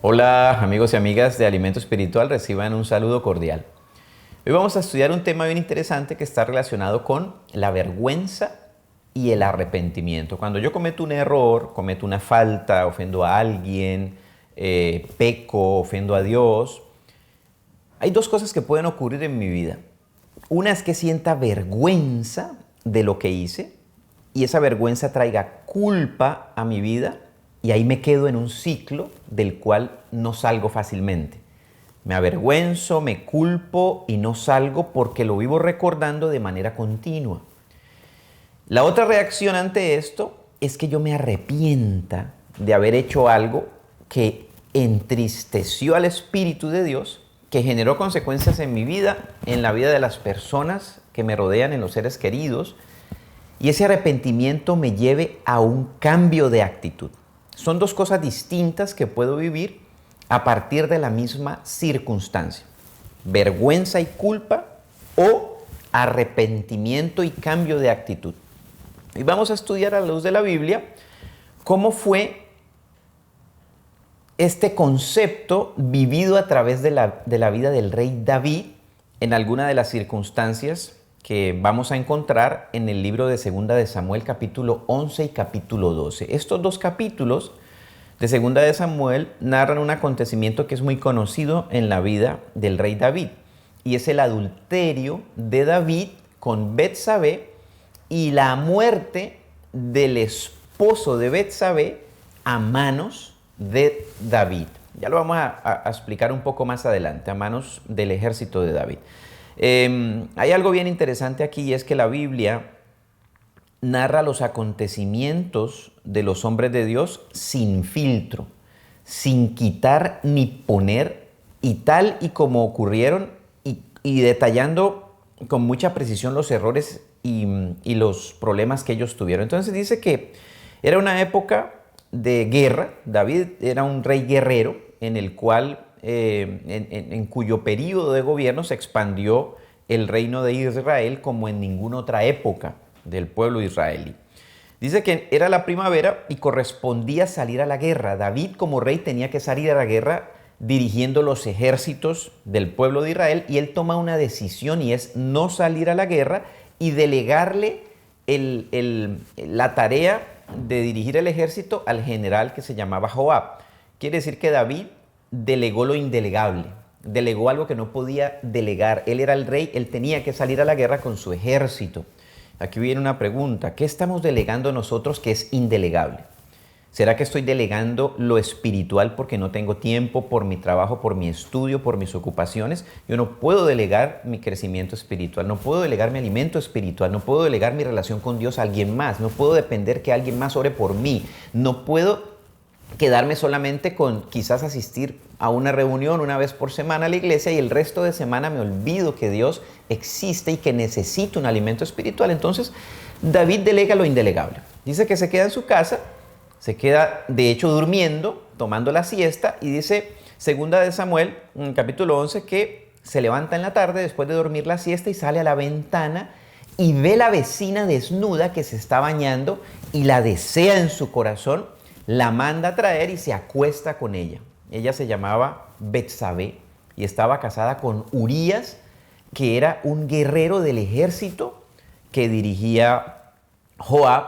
Hola amigos y amigas de Alimento Espiritual, reciban un saludo cordial. Hoy vamos a estudiar un tema bien interesante que está relacionado con la vergüenza y el arrepentimiento. Cuando yo cometo un error, cometo una falta, ofendo a alguien, peco, ofendo a Dios, hay dos cosas que pueden ocurrir en mi vida. Una es que sienta vergüenza de lo que hice y esa vergüenza traiga culpa a mi vida y ahí me quedo en un ciclo del cual no salgo fácilmente. Me avergüenzo, me culpo y no salgo porque lo vivo recordando de manera continua. La otra reacción ante esto es que yo me arrepienta de haber hecho algo que entristeció al Espíritu de Dios, que generó consecuencias en mi vida, en la vida de las personas que me rodean, en los seres queridos, y ese arrepentimiento me lleve a un cambio de actitud. Son dos cosas distintas que puedo vivir a partir de la misma circunstancia. Vergüenza y culpa o arrepentimiento y cambio de actitud. Y vamos a estudiar a la luz de la Biblia cómo fue este concepto vivido a través de la vida del rey David en alguna de las circunstancias que vamos a encontrar en el libro de Segunda de Samuel, capítulo 11 y capítulo 12. Estos dos capítulos de Segunda de Samuel narran un acontecimiento que es muy conocido en la vida del rey David, y es el adulterio de David con Betsabé y la muerte del esposo de Betsabé a manos de David. Ya lo vamos a explicar un poco más adelante, a manos del ejército de David. Hay algo bien interesante aquí, y es que la Biblia narra los acontecimientos de los hombres de Dios sin filtro, sin quitar ni poner, y tal y como ocurrieron, y detallando con mucha precisión los errores y los problemas que ellos tuvieron. Entonces dice que era una época de guerra. David era un rey guerrero en el cual en cuyo periodo de gobierno se expandió el reino de Israel como en ninguna otra época del pueblo israelí. Dice que era la primavera y correspondía salir a la guerra. David como rey tenía que salir a la guerra dirigiendo los ejércitos del pueblo de Israel, y él toma una decisión, y es no salir a la guerra y delegarle la tarea de dirigir el ejército al general que se llamaba Joab. Quiere decir que David delegó lo indelegable, delegó algo que no podía delegar. Él era el rey, él tenía que salir a la guerra con su ejército. Aquí viene una pregunta: ¿qué estamos delegando nosotros que es indelegable? ¿Será que estoy delegando lo espiritual porque no tengo tiempo, por mi trabajo, por mi estudio, por mis ocupaciones? Yo no puedo delegar mi crecimiento espiritual, no puedo delegar mi alimento espiritual, no puedo delegar mi relación con Dios a alguien más, no puedo depender que alguien más ore por mí, no puedo quedarme solamente con quizás asistir a una reunión una vez por semana a la iglesia y el resto de semana me olvido que Dios existe y que necesito un alimento espiritual. Entonces David delega lo indelegable. Dice que se queda en su casa, se queda de hecho durmiendo, tomando la siesta, y dice Segunda de Samuel, en el capítulo 11, que se levanta en la tarde después de dormir la siesta y sale a la ventana y ve la vecina desnuda que se está bañando y la desea en su corazón. La manda a traer y se acuesta con ella. Ella se llamaba Betsabé y estaba casada con Urías, que era un guerrero del ejército que dirigía Joab,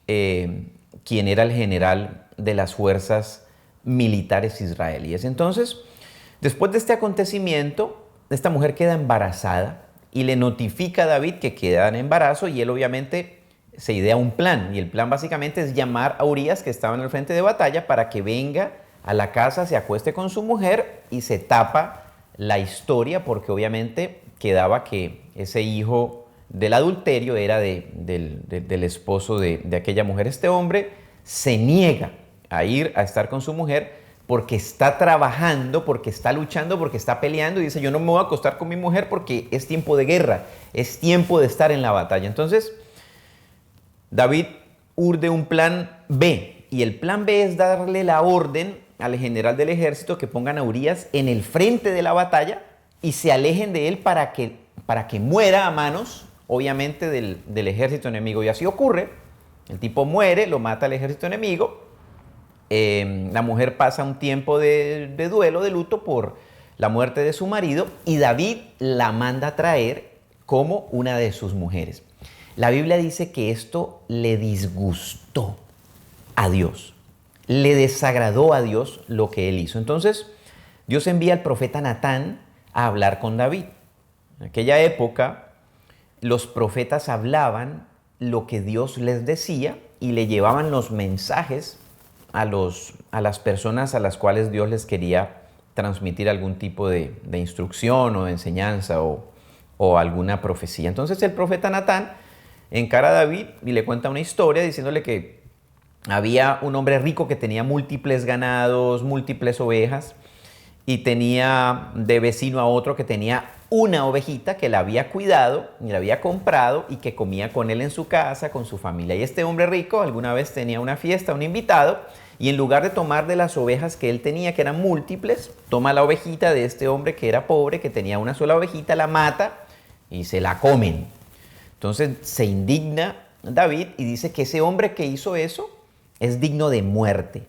quien era el general de las fuerzas militares israelíes. Entonces, después de este acontecimiento, esta mujer queda embarazada y le notifica a David que queda en embarazo, y él obviamente se idea un plan, y el plan básicamente es llamar a Urías, que estaba en el frente de batalla, para que venga a la casa, se acueste con su mujer y se tapa la historia, porque obviamente quedaba que ese hijo del adulterio era del esposo de aquella mujer. Este hombre se niega a ir a estar con su mujer porque está trabajando, porque está luchando, porque está peleando, y dice: yo no me voy a acostar con mi mujer porque es tiempo de guerra, es tiempo de estar en la batalla. Entonces David urde un plan B, y el plan B es darle la orden al general del ejército que pongan a Urías en el frente de la batalla y se alejen de él para que muera a manos, obviamente, del ejército enemigo. Y así ocurre. El tipo muere, lo mata el ejército enemigo, La mujer pasa un tiempo de duelo, de luto por la muerte de su marido, y David la manda a traer como una de sus mujeres. La Biblia dice que esto le disgustó a Dios, le desagradó a Dios lo que él hizo. Entonces, Dios envía al profeta Natán a hablar con David. En aquella época, los profetas hablaban lo que Dios les decía y le llevaban los mensajes a las personas a las cuales Dios les quería transmitir algún tipo de instrucción o de enseñanza o alguna profecía. Entonces el profeta Natán encara a David y le cuenta una historia diciéndole que había un hombre rico que tenía múltiples ganados, múltiples ovejas, y tenía de vecino a otro que tenía una ovejita que la había cuidado y la había comprado y que comía con él en su casa, con su familia. Y este hombre rico alguna vez tenía una fiesta, un invitado, y en lugar de tomar de las ovejas que él tenía, que eran múltiples, toma la ovejita de este hombre que era pobre, que tenía una sola ovejita, la mata y se la comen. Entonces se indigna David y dice que ese hombre que hizo eso es digno de muerte.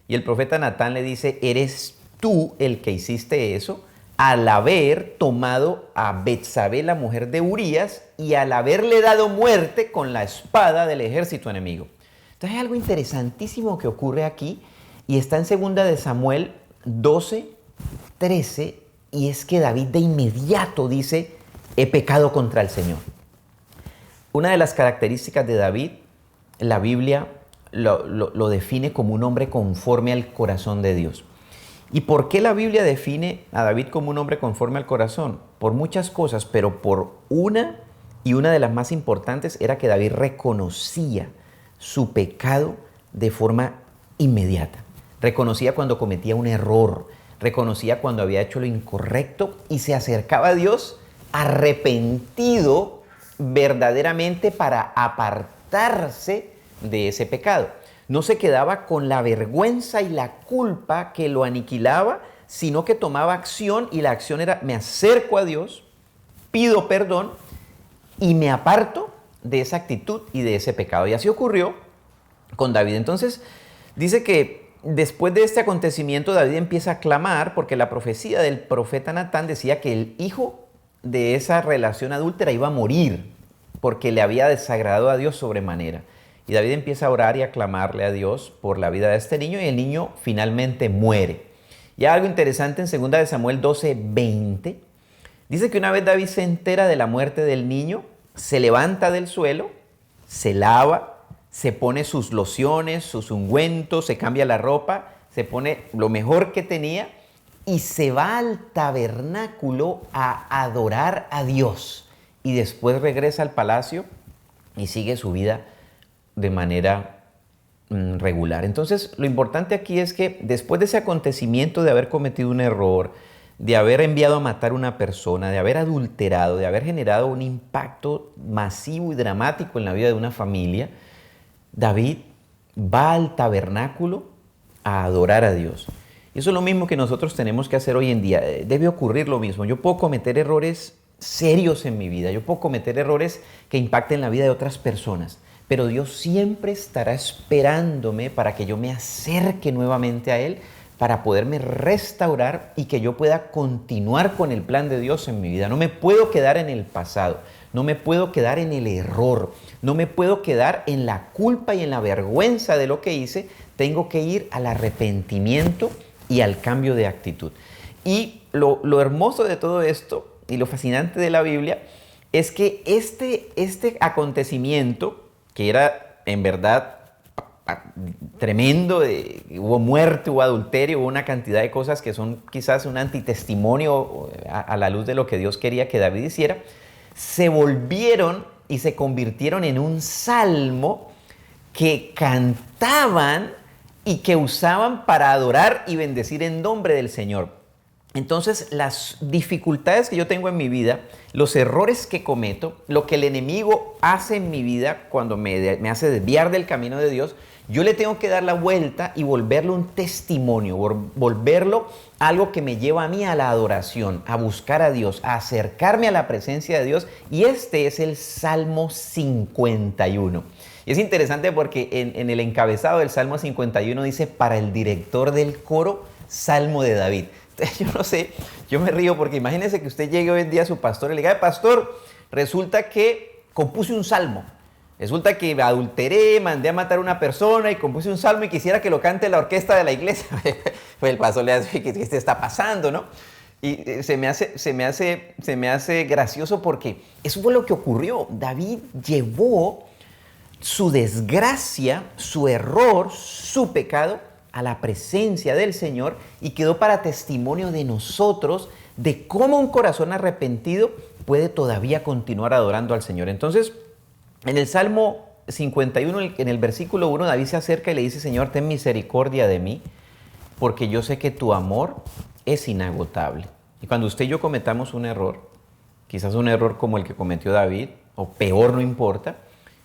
Y el profeta Natán le dice, ¿eres tú el que hiciste eso al haber tomado a Betsabé, la mujer de Urías, y al haberle dado muerte con la espada del ejército enemigo? Entonces hay algo interesantísimo que ocurre aquí y está en 2 de Samuel 12, 13, y es que David de inmediato dice, he pecado contra el Señor. Una de las características de David, la Biblia lo define como un hombre conforme al corazón de Dios. ¿Y por qué la Biblia define a David como un hombre conforme al corazón? Por muchas cosas, pero por una, y una de las más importantes, era que David reconocía su pecado de forma inmediata. Reconocía cuando cometía un error, reconocía cuando había hecho lo incorrecto y se acercaba a Dios arrepentido verdaderamente para apartarse de ese pecado. No se quedaba con la vergüenza y la culpa que lo aniquilaba, sino que tomaba acción, y la acción era, me acerco a Dios, pido perdón y me aparto de esa actitud y de ese pecado. Y así ocurrió con David. Entonces dice que después de este acontecimiento David empieza a clamar, porque la profecía del profeta Natán decía que el hijo de esa relación adúltera iba a morir porque le había desagradado a Dios sobremanera. Y David empieza a orar y a clamarle a Dios por la vida de este niño, y el niño finalmente muere. Y hay algo interesante en 2 de Samuel 12, 20. Dice que una vez David se entera de la muerte del niño, se levanta del suelo, se lava, se pone sus lociones, sus ungüentos, se cambia la ropa, se pone lo mejor que tenía y se va al tabernáculo a adorar a Dios. Y después regresa al palacio y sigue su vida de manera regular. Entonces, lo importante aquí es que después de ese acontecimiento de haber cometido un error, de haber enviado a matar a una persona, de haber adulterado, de haber generado un impacto masivo y dramático en la vida de una familia, David va al tabernáculo a adorar a Dios. Y eso es lo mismo que nosotros tenemos que hacer hoy en día. Debe ocurrir lo mismo. Yo puedo cometer errores serios en mi vida. Yo puedo cometer errores que impacten la vida de otras personas. Pero Dios siempre estará esperándome para que yo me acerque nuevamente a Él, para poderme restaurar y que yo pueda continuar con el plan de Dios en mi vida. No me puedo quedar en el pasado, no me puedo quedar en el error, no me puedo quedar en la culpa y en la vergüenza de lo que hice. Tengo que ir al arrepentimiento y al cambio de actitud. Y lo hermoso de todo esto y lo fascinante de la Biblia es que este acontecimiento, que era en verdad tremendo, hubo muerte, hubo adulterio, hubo una cantidad de cosas que son quizás un antitestimonio a la luz de lo que Dios quería que David hiciera, se volvieron y se convirtieron en un salmo que cantaban y que usaban para adorar y bendecir en nombre del Señor. Entonces, las dificultades que yo tengo en mi vida, los errores que cometo, lo que el enemigo hace en mi vida cuando me hace desviar del camino de Dios, yo le tengo que dar la vuelta y volverlo un testimonio, volverlo algo que me lleva a mí a la adoración, a buscar a Dios, a acercarme a la presencia de Dios. Y este es el Salmo 51. Y es interesante porque en el encabezado del Salmo 51 dice, para el director del coro, Salmo de David. Entonces, yo no sé, yo me río porque imagínese que usted llegue hoy en día a su pastor y le diga, pastor, resulta que compuse un salmo. Resulta que adulteré, mandé a matar a una persona y compuse un salmo y quisiera que lo cante la orquesta de la iglesia. Pues el pastor le hace, ¿qué te está pasando, no? Y se me hace gracioso porque eso fue lo que ocurrió. David llevó su desgracia, su error, su pecado a la presencia del Señor y quedó para testimonio de nosotros de cómo un corazón arrepentido puede todavía continuar adorando al Señor. Entonces, en el Salmo 51, en el versículo 1, David se acerca y le dice, Señor, ten misericordia de mí, porque yo sé que tu amor es inagotable. Y cuando usted y yo cometamos un error, quizás un error como el que cometió David, o peor, no importa,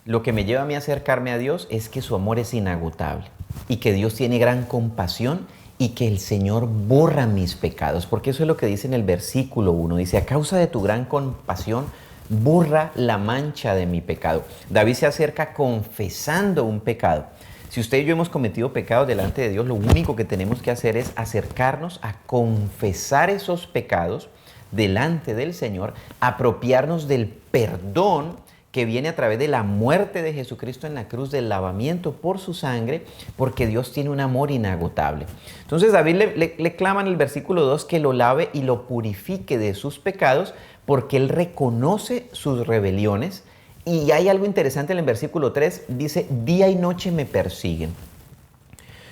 lo que me lleva a mí a acercarme a Dios es que su amor es inagotable y que Dios tiene gran compasión y que el Señor borra mis pecados, porque eso es lo que dice en el versículo 1. Dice, a causa de tu gran compasión, borra la mancha de mi pecado. David se acerca confesando un pecado. Si usted y yo hemos cometido pecados delante de Dios, lo único que tenemos que hacer es acercarnos a confesar esos pecados delante del Señor, apropiarnos del perdón que viene a través de la muerte de Jesucristo en la cruz, del lavamiento por su sangre, porque Dios tiene un amor inagotable. Entonces David le clama en el versículo 2 que lo lave y lo purifique de sus pecados, porque él reconoce sus rebeliones. Y hay algo interesante en el versículo 3, dice, día y noche me persiguen.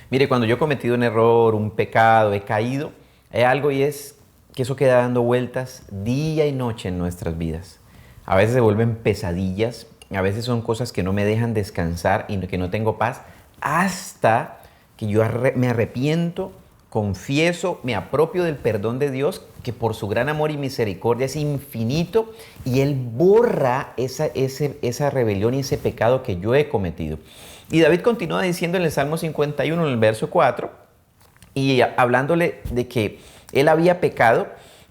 Mire, cuando yo he cometido un error, un pecado, he caído, hay algo y es que eso queda dando vueltas día y noche en nuestras vidas. A veces se vuelven pesadillas, a veces son cosas que no me dejan descansar y que no tengo paz, hasta que yo me arrepiento, confieso, me apropio del perdón de Dios, que por su gran amor y misericordia es infinito, y Él borra esa rebelión y ese pecado que yo he cometido. Y David continúa diciendo en el Salmo 51, en el verso 4, y hablándole de que él había pecado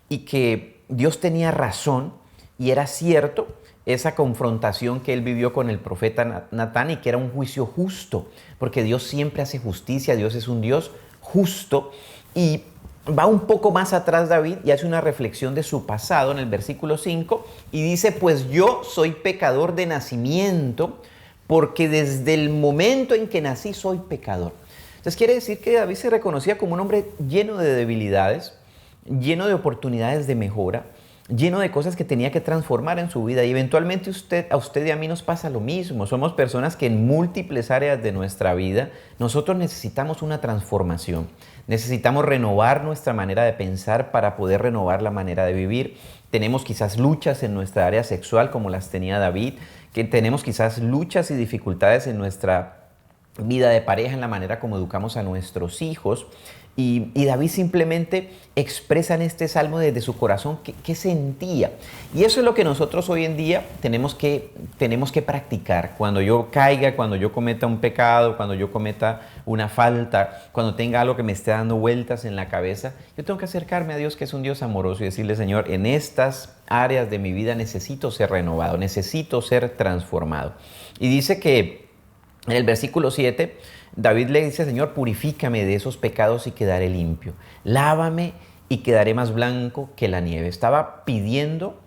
y que Dios tenía razón, y era cierto esa confrontación que él vivió con el profeta Natán y que era un juicio justo, porque Dios siempre hace justicia, Dios es un Dios justo. Y va un poco más atrás David y hace una reflexión de su pasado en el versículo 5 y dice, pues yo soy pecador de nacimiento, porque desde el momento en que nací soy pecador. Entonces quiere decir que David se reconocía como un hombre lleno de debilidades, lleno de oportunidades de mejora, lleno de cosas que tenía que transformar en su vida, y eventualmente a usted y a mí nos pasa lo mismo. Somos personas que en múltiples áreas de nuestra vida nosotros necesitamos una transformación, necesitamos renovar nuestra manera de pensar para poder renovar la manera de vivir. Tenemos quizás luchas en nuestra área sexual como las tenía David, que tenemos quizás luchas y dificultades en nuestra vida de pareja, en la manera como educamos a nuestros hijos. Y David simplemente expresa en este salmo desde su corazón qué sentía. Y eso es lo que nosotros hoy en día tenemos que practicar. Cuando yo caiga, cuando yo cometa un pecado, cuando yo cometa una falta, cuando tenga algo que me esté dando vueltas en la cabeza, yo tengo que acercarme a Dios, que es un Dios amoroso, y decirle, Señor, en estas áreas de mi vida necesito ser renovado, necesito ser transformado. Y dice que en el versículo 7, David le dice, Señor, purifícame de esos pecados y quedaré limpio. Lávame y quedaré más blanco que la nieve. Estaba pidiendo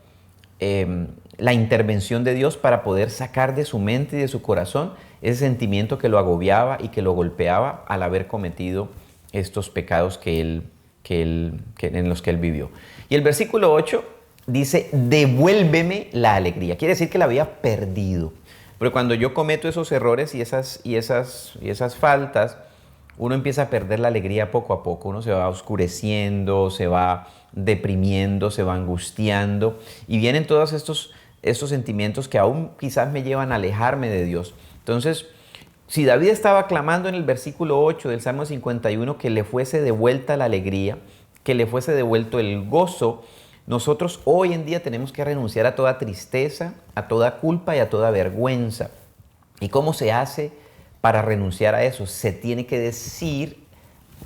la intervención de Dios para poder sacar de su mente y de su corazón ese sentimiento que lo agobiaba y que lo golpeaba al haber cometido estos pecados en los que él vivió. Y el versículo 8 dice, devuélveme la alegría. Quiere decir que la había perdido. Pero cuando yo cometo esos errores y esas faltas, uno empieza a perder la alegría poco a poco. Uno se va oscureciendo, se va deprimiendo, se va angustiando. Y vienen todos estos sentimientos que aún quizás me llevan a alejarme de Dios. Entonces, si David estaba clamando en el versículo 8 del Salmo 51 que le fuese devuelta la alegría, que le fuese devuelto el gozo, nosotros hoy en día tenemos que renunciar a toda tristeza, a toda culpa y a toda vergüenza. ¿Y cómo se hace para renunciar a eso? Se tiene que decir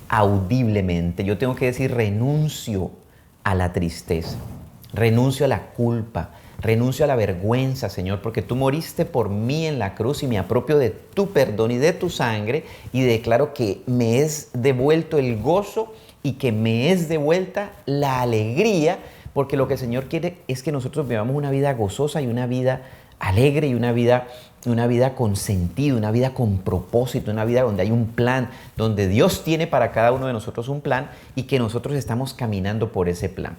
audiblemente. Yo tengo que decir renuncio a la tristeza, renuncio a la culpa, Renuncio a la vergüenza, Señor, porque tú moriste por mí en la cruz y me apropio de tu perdón y de tu sangre y declaro que me es devuelto el gozo y que me es devuelta la alegría, porque lo que el Señor quiere es que nosotros vivamos una vida gozosa y una vida alegre y una vida con sentido, una vida con propósito, una vida donde hay un plan, donde Dios tiene para cada uno de nosotros un plan y que nosotros estamos caminando por ese plan.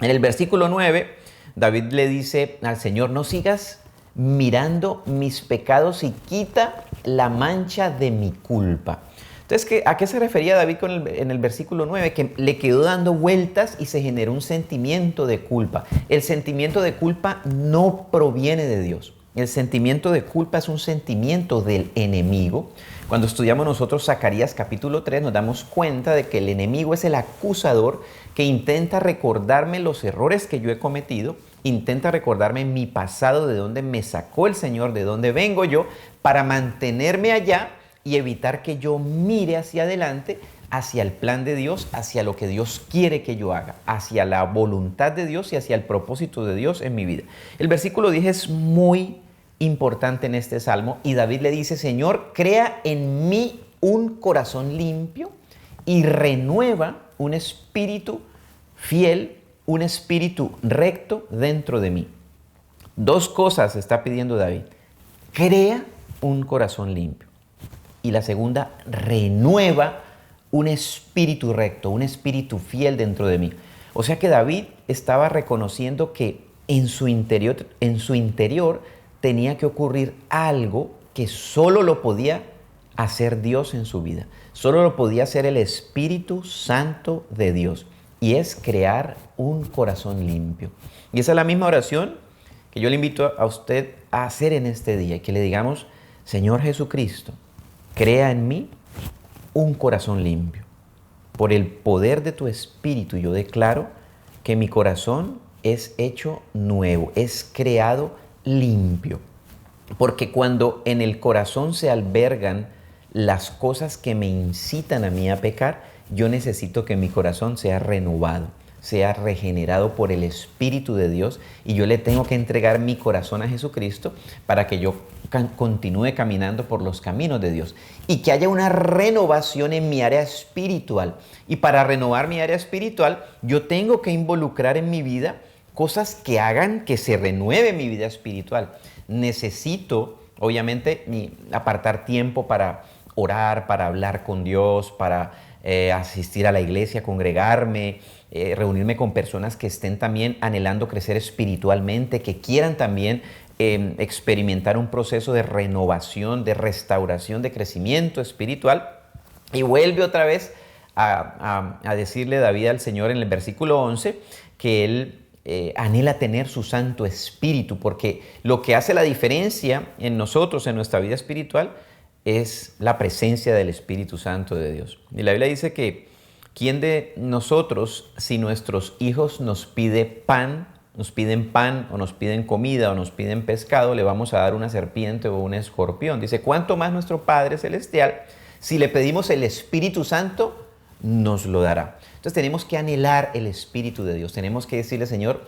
En el versículo 9, David le dice al Señor, no sigas mirando mis pecados y quita la mancha de mi culpa. Entonces, ¿a qué se refería David en el versículo 9? Que le quedó dando vueltas y se generó un sentimiento de culpa. El sentimiento de culpa no proviene de Dios. El sentimiento de culpa es un sentimiento del enemigo. Cuando estudiamos nosotros Zacarías capítulo 3 nos damos cuenta de que el enemigo es el acusador que intenta recordarme los errores que yo he cometido, intenta recordarme mi pasado, de dónde me sacó el Señor, de dónde vengo yo, para mantenerme allá y evitar que yo mire hacia adelante, hacia el plan de Dios, hacia lo que Dios quiere que yo haga, hacia la voluntad de Dios y hacia el propósito de Dios en mi vida. El versículo 10 es muy importante en este salmo y David le dice, Señor, crea en mí un corazón limpio y renueva un espíritu fiel, un espíritu recto dentro de mí. Dos cosas está pidiendo David. Crea un corazón limpio. Y la segunda, renueva un espíritu recto, un espíritu fiel dentro de mí. O sea que David estaba reconociendo que en su interior tenía que ocurrir algo que solo lo podía hacer Dios en su vida. Solo lo podía hacer el Espíritu Santo de Dios. Y es crear un corazón limpio. Y esa es la misma oración que yo le invito a usted a hacer en este día. Que le digamos, Señor Jesucristo, crea en mí un corazón limpio. Por el poder de tu Espíritu yo declaro que mi corazón es hecho nuevo, es creado limpio. Porque cuando en el corazón se albergan las cosas que me incitan a mí a pecar, yo necesito que mi corazón sea renovado, sea regenerado por el Espíritu de Dios y yo le tengo que entregar mi corazón a Jesucristo para que yo continúe caminando por los caminos de Dios y que haya una renovación en mi área espiritual. Y para renovar mi área espiritual, yo tengo que involucrar en mi vida cosas que hagan que se renueve mi vida espiritual. Necesito, obviamente, apartar tiempo para orar, para hablar con Dios, para asistir a la iglesia, congregarme, reunirme con personas que estén también anhelando crecer espiritualmente, que quieran también experimentar un proceso de renovación, de restauración, de crecimiento espiritual. Y vuelve otra vez a decirle David al Señor en el versículo 11 que él anhela tener su Santo Espíritu, porque lo que hace la diferencia en nosotros, en nuestra vida espiritual, es la presencia del Espíritu Santo de Dios. Y la Biblia dice que ¿quién de nosotros, si nuestros hijos nos piden pan o nos piden comida o nos piden pescado, le vamos a dar una serpiente o un escorpión? Dice, ¿cuánto más nuestro Padre Celestial, si le pedimos el Espíritu Santo, nos lo dará? Entonces tenemos que anhelar el Espíritu de Dios. Tenemos que decirle, Señor,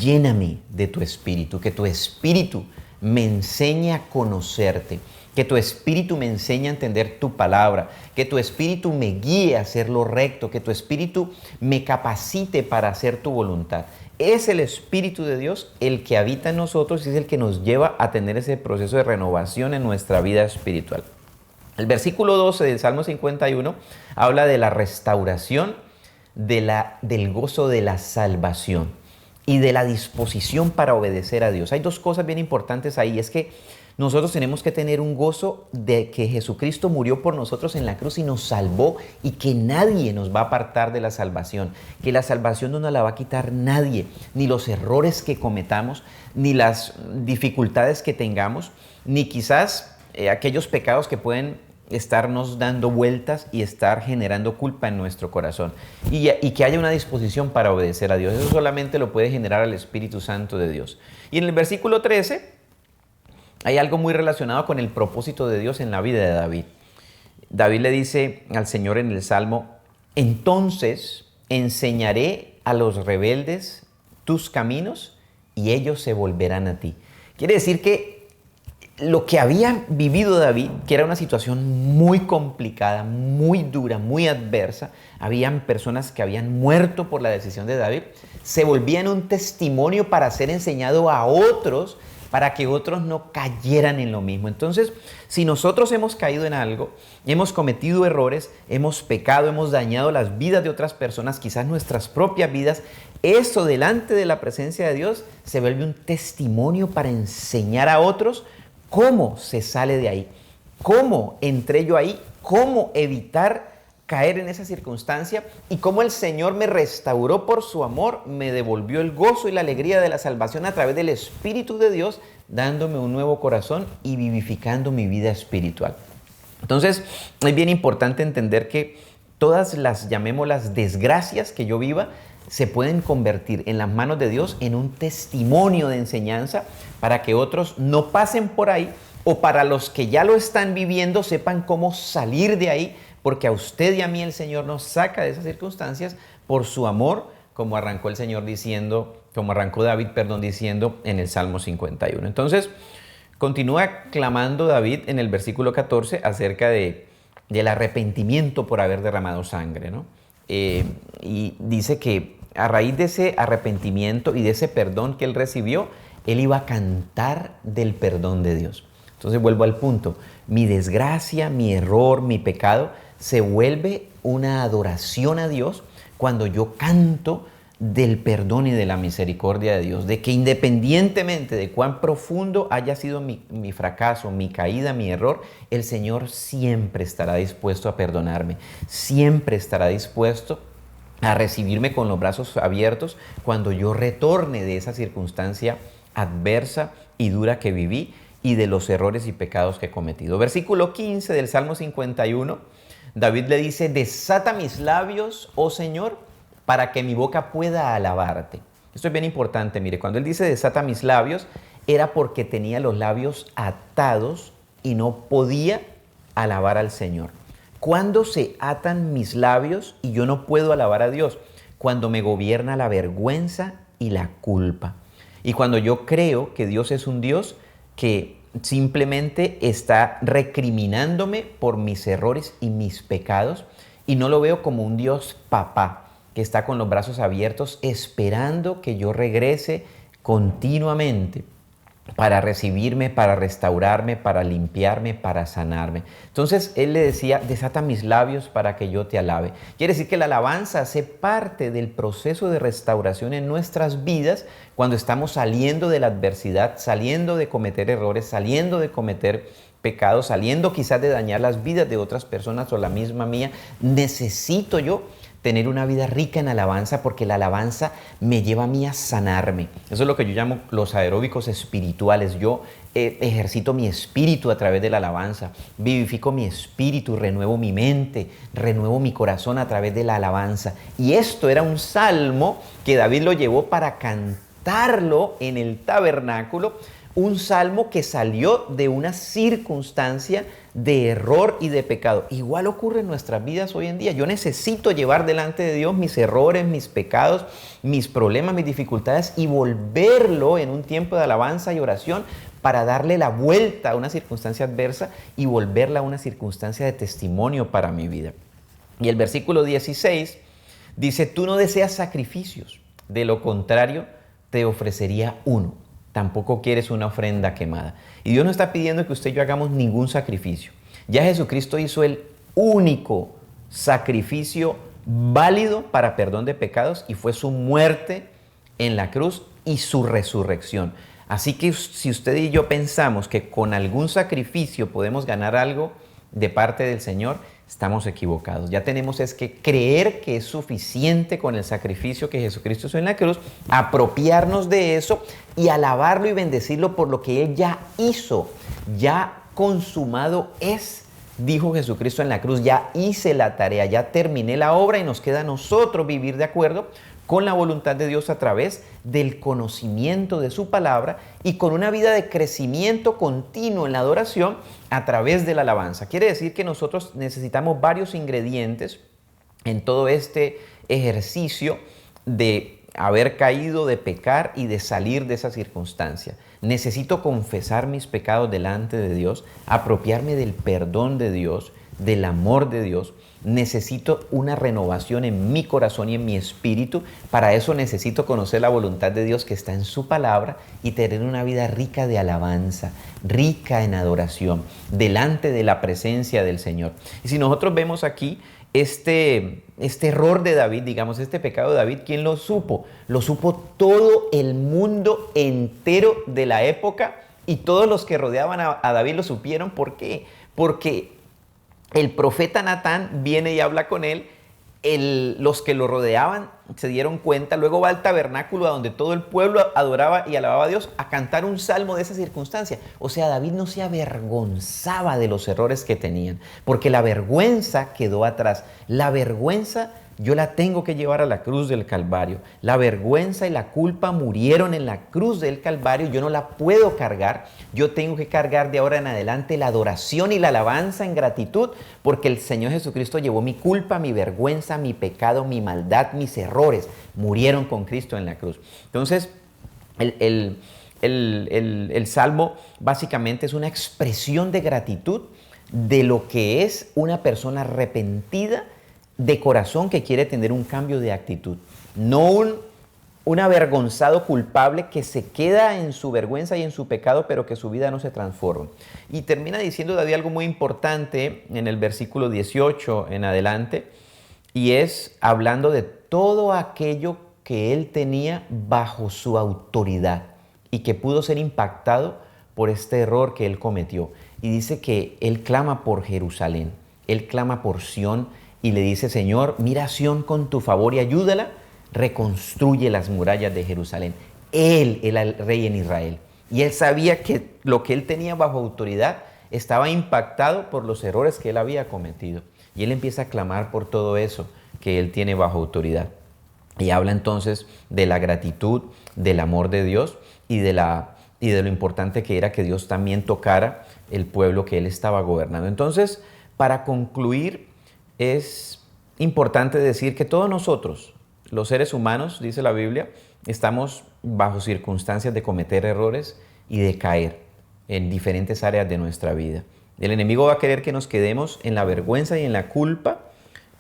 lléname de tu Espíritu, que tu Espíritu me enseñe a conocerte, que tu Espíritu me enseñe a entender tu palabra, que tu Espíritu me guíe a hacer lo recto, que tu Espíritu me capacite para hacer tu voluntad. Es el Espíritu de Dios el que habita en nosotros y es el que nos lleva a tener ese proceso de renovación en nuestra vida espiritual. El versículo 12 del Salmo 51 habla de la restauración, del gozo de la salvación y de la disposición para obedecer a Dios. Hay dos cosas bien importantes ahí, es que nosotros tenemos que tener un gozo de que Jesucristo murió por nosotros en la cruz y nos salvó y que nadie nos va a apartar de la salvación, que la salvación no nos la va a quitar nadie, ni los errores que cometamos, ni las dificultades que tengamos, ni quizás aquellos pecados que pueden estarnos dando vueltas y estar generando culpa en nuestro corazón y que haya una disposición para obedecer a Dios. Eso solamente lo puede generar el Espíritu Santo de Dios. Y en el versículo 13 hay algo muy relacionado con el propósito de Dios en la vida de David. David le dice al Señor en el Salmo, entonces enseñaré a los rebeldes tus caminos y ellos se volverán a ti. Quiere decir que lo que había vivido David, que era una situación muy complicada, muy dura, muy adversa, habían personas que habían muerto por la decisión de David, se volvía en un testimonio para ser enseñado a otros, para que otros no cayeran en lo mismo. Entonces, si nosotros hemos caído en algo, hemos cometido errores, hemos pecado, hemos dañado las vidas de otras personas, quizás nuestras propias vidas, eso delante de la presencia de Dios se vuelve un testimonio para enseñar a otros cómo se sale de ahí, cómo entré yo ahí, cómo evitar caer en esa circunstancia y cómo el Señor me restauró por su amor, me devolvió el gozo y la alegría de la salvación a través del Espíritu de Dios, dándome un nuevo corazón y vivificando mi vida espiritual. Entonces, es bien importante entender que todas las, llamémoslas, desgracias que yo viva, se pueden convertir en las manos de Dios en un testimonio de enseñanza para que otros no pasen por ahí, o para los que ya lo están viviendo sepan cómo salir de ahí, porque a usted y a mí el Señor nos saca de esas circunstancias por su amor, como arrancó el Señor diciendo, como arrancó David, diciendo en el Salmo 51. Entonces, continúa clamando David en el versículo 14 acerca del arrepentimiento por haber derramado sangre, ¿no? Y dice que a raíz de ese arrepentimiento y de ese perdón que él recibió, él iba a cantar del perdón de Dios. Entonces vuelvo al punto, mi desgracia, mi error, mi pecado se vuelve una adoración a Dios cuando yo canto del perdón y de la misericordia de Dios, de que independientemente de cuán profundo haya sido mi fracaso, mi caída, mi error, el Señor siempre estará dispuesto a perdonarme, siempre estará dispuesto a recibirme con los brazos abiertos cuando yo retorne de esa circunstancia adversa y dura que viví y de los errores y pecados que he cometido. Versículo 15 del Salmo 51, David le dice, desata mis labios, oh Señor, para que mi boca pueda alabarte. Esto es bien importante, mire, cuando él dice desata mis labios, era porque tenía los labios atados y no podía alabar al Señor. ¿Cuándo se atan mis labios y yo no puedo alabar a Dios? Cuando me gobierna la vergüenza y la culpa. Y cuando yo creo que Dios es un Dios que simplemente está recriminándome por mis errores y mis pecados, y no lo veo como un Dios papá que está con los brazos abiertos esperando que yo regrese continuamente para recibirme, para restaurarme, para limpiarme, para sanarme. Entonces él le decía, desata mis labios para que yo te alabe. Quiere decir que la alabanza hace parte del proceso de restauración en nuestras vidas cuando estamos saliendo de la adversidad, saliendo de cometer errores, saliendo de cometer pecados, saliendo quizás de dañar las vidas de otras personas o la misma mía. Necesito yo tener una vida rica en alabanza, porque la alabanza me lleva a mí a sanarme. Eso es lo que yo llamo los aeróbicos espirituales. Yo ejercito mi espíritu a través de la alabanza, vivifico mi espíritu, renuevo mi mente, renuevo mi corazón a través de la alabanza. Y esto era un salmo que David lo llevó para cantarlo en el tabernáculo, un salmo que salió de una circunstancia de error y de pecado. Igual ocurre en nuestras vidas hoy en día. Yo necesito llevar delante de Dios mis errores, mis pecados, mis problemas, mis dificultades y volverlo en un tiempo de alabanza y oración para darle la vuelta a una circunstancia adversa y volverla a una circunstancia de testimonio para mi vida. Y el versículo 16 dice, tú no deseas sacrificios, de lo contrario te ofrecería uno. Tampoco quieres una ofrenda quemada. Y Dios no está pidiendo que usted y yo hagamos ningún sacrificio. Ya Jesucristo hizo el único sacrificio válido para perdón de pecados y fue su muerte en la cruz y su resurrección. Así que si usted y yo pensamos que con algún sacrificio podemos ganar algo de parte del Señor, estamos equivocados. Ya tenemos es que creer que es suficiente con el sacrificio que Jesucristo hizo en la cruz, apropiarnos de eso y alabarlo y bendecirlo por lo que Él ya hizo. Ya consumado es, dijo Jesucristo en la cruz, ya hice la tarea, ya terminé la obra y nos queda a nosotros vivir de acuerdo con la voluntad de Dios a través del conocimiento de su palabra y con una vida de crecimiento continuo en la adoración a través de la alabanza. Quiere decir que nosotros necesitamos varios ingredientes en todo este ejercicio de haber caído, de pecar y de salir de esa circunstancia. Necesito confesar mis pecados delante de Dios, apropiarme del perdón de Dios, del amor de Dios. Necesito una renovación en mi corazón y en mi espíritu. Para eso necesito conocer la voluntad de Dios que está en su palabra y tener una vida rica de alabanza, rica en adoración, delante de la presencia del Señor. Y si nosotros vemos aquí este error de David, digamos, este pecado de David, ¿quién lo supo? Lo supo todo el mundo entero de la época, y todos los que rodeaban a David lo supieron. ¿Por qué? Porque el profeta Natán viene y habla con él, los que lo rodeaban se dieron cuenta, luego va al tabernáculo a donde todo el pueblo adoraba y alababa a Dios, a cantar un salmo de esa circunstancia. O sea, David no se avergonzaba de los errores que tenían, porque la vergüenza quedó atrás. La vergüenza yo la tengo que llevar a la cruz del Calvario. La vergüenza y la culpa murieron en la cruz del Calvario. Yo no la puedo cargar. Yo tengo que cargar de ahora en adelante la adoración y la alabanza en gratitud, porque el Señor Jesucristo llevó mi culpa, mi vergüenza, mi pecado, mi maldad, mis errores. Murieron con Cristo en la cruz. Entonces, el Salmo básicamente es una expresión de gratitud de lo que es una persona arrepentida de corazón que quiere tener un cambio de actitud, no un avergonzado culpable que se queda en su vergüenza y en su pecado, pero que su vida no se transforma. Y termina diciendo David algo muy importante en el versículo 18 en adelante, y es hablando de todo aquello que él tenía bajo su autoridad y que pudo ser impactado por este error que él cometió. Y dice que él clama por Jerusalén, él clama por Sión, y le dice: Señor, mira a Sión con tu favor y ayúdala, reconstruye las murallas de Jerusalén. Él era el rey en Israel, y él sabía que lo que él tenía bajo autoridad estaba impactado por los errores que él había cometido. Y él empieza a clamar por todo eso que él tiene bajo autoridad. Y habla entonces de la gratitud, del amor de Dios y de lo importante que era que Dios también tocara el pueblo que él estaba gobernando. Entonces, para concluir, es importante decir que todos nosotros, los seres humanos, dice la Biblia, estamos bajo circunstancias de cometer errores y de caer en diferentes áreas de nuestra vida. El enemigo va a querer que nos quedemos en la vergüenza y en la culpa,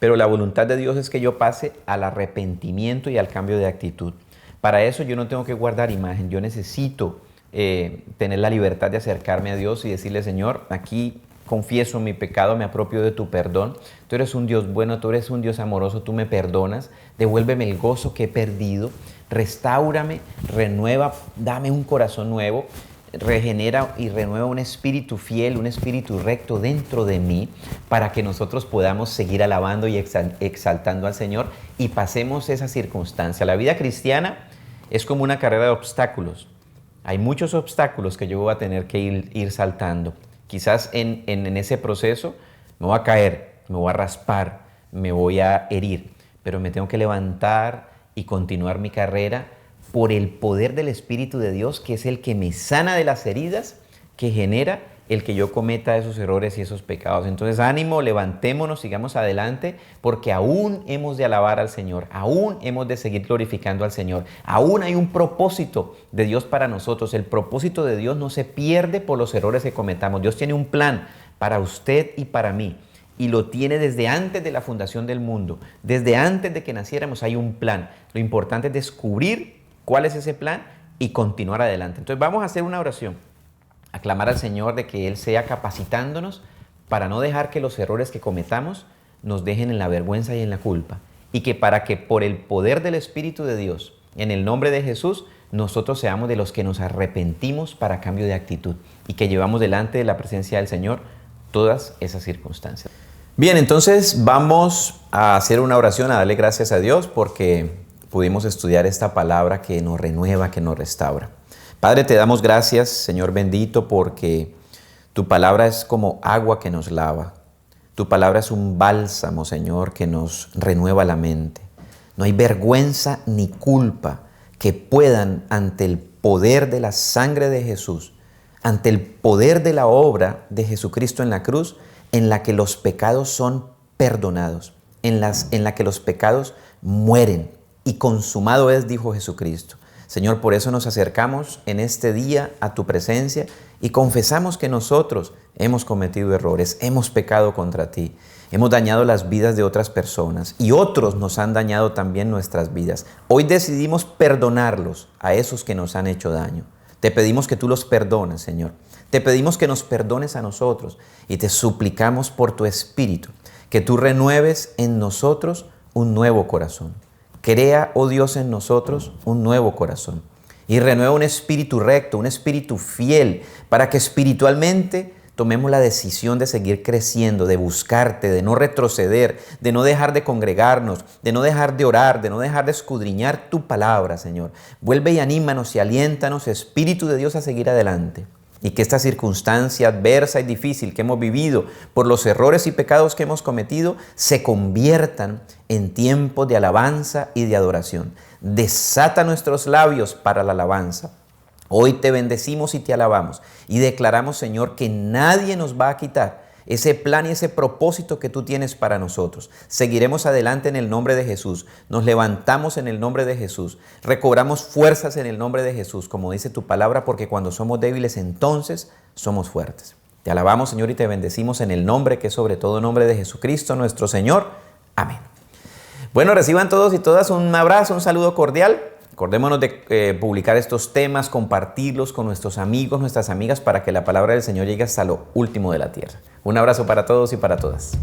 pero la voluntad de Dios es que yo pase al arrepentimiento y al cambio de actitud. Para eso yo no tengo que guardar imagen, yo necesito tener la libertad de acercarme a Dios y decirle: Señor, aquí confieso mi pecado, me apropio de tu perdón. Tú eres un Dios bueno, tú eres un Dios amoroso, tú me perdonas. Devuélveme el gozo que he perdido. Restáurame, renueva, dame un corazón nuevo. Regenera y renueva un espíritu fiel, un espíritu recto dentro de mí, para que nosotros podamos seguir alabando y exaltando al Señor y pasemos esa circunstancia. La vida cristiana es como una carrera de obstáculos. Hay muchos obstáculos que yo voy a tener que ir saltando. Quizás en ese proceso me voy a caer, me voy a raspar, me voy a herir, pero me tengo que levantar y continuar mi carrera por el poder del Espíritu de Dios, que es el que me sana de las heridas, que genera el que yo cometa esos errores y esos pecados. Entonces, ánimo, levantémonos, sigamos adelante, porque aún hemos de alabar al Señor, aún hemos de seguir glorificando al Señor, aún hay un propósito de Dios para nosotros. El propósito de Dios no se pierde por los errores que cometamos. Dios tiene un plan para usted y para mí, y lo tiene desde antes de la fundación del mundo. Desde antes de que naciéramos hay un plan. Lo importante es descubrir cuál es ese plan y continuar adelante. Entonces vamos a hacer una oración, a clamar al Señor de que Él sea capacitándonos para no dejar que los errores que cometamos nos dejen en la vergüenza y en la culpa, y que para que por el poder del Espíritu de Dios, en el nombre de Jesús, nosotros seamos de los que nos arrepentimos para cambio de actitud y que llevamos delante de la presencia del Señor todas esas circunstancias. Bien, entonces vamos a hacer una oración, a darle gracias a Dios porque pudimos estudiar esta palabra que nos renueva, que nos restaura. Padre, te damos gracias, Señor bendito, porque tu palabra es como agua que nos lava. Tu palabra es un bálsamo, Señor, que nos renueva la mente. No hay vergüenza ni culpa que puedan, ante el poder de la sangre de Jesús, ante el poder de la obra de Jesucristo en la cruz, en la que los pecados son perdonados, en la que los pecados mueren, y consumado es, dijo Jesucristo. Señor, por eso nos acercamos en este día a tu presencia y confesamos que nosotros hemos cometido errores, hemos pecado contra ti, hemos dañado las vidas de otras personas y otros nos han dañado también nuestras vidas. Hoy decidimos perdonarlos a esos que nos han hecho daño. Te pedimos que tú los perdones, Señor. Te pedimos que nos perdones a nosotros y te suplicamos por tu Espíritu que tú renueves en nosotros un nuevo corazón. Crea, oh Dios, en nosotros un nuevo corazón y renueva un espíritu recto, un espíritu fiel, para que espiritualmente tomemos la decisión de seguir creciendo, de buscarte, de no retroceder, de no dejar de congregarnos, de no dejar de orar, de no dejar de escudriñar tu palabra, Señor. Vuelve y anímanos y aliéntanos, Espíritu de Dios, a seguir adelante. Y que esta circunstancia adversa y difícil que hemos vivido por los errores y pecados que hemos cometido se conviertan en tiempos de alabanza y de adoración. Desata nuestros labios para la alabanza. Hoy te bendecimos y te alabamos y declaramos, Señor, que nadie nos va a quitar ese plan y ese propósito que tú tienes para nosotros. Seguiremos adelante en el nombre de Jesús. Nos levantamos en el nombre de Jesús. Recobramos fuerzas en el nombre de Jesús, como dice tu palabra, porque cuando somos débiles, entonces somos fuertes. Te alabamos, Señor, y te bendecimos en el nombre que es sobre todo nombre de Jesucristo, nuestro Señor. Amén. Bueno, reciban todos y todas un abrazo, un saludo cordial. Acordémonos de publicar estos temas, compartirlos con nuestros amigos, nuestras amigas, para que la palabra del Señor llegue hasta lo último de la tierra. Un abrazo para todos y para todas.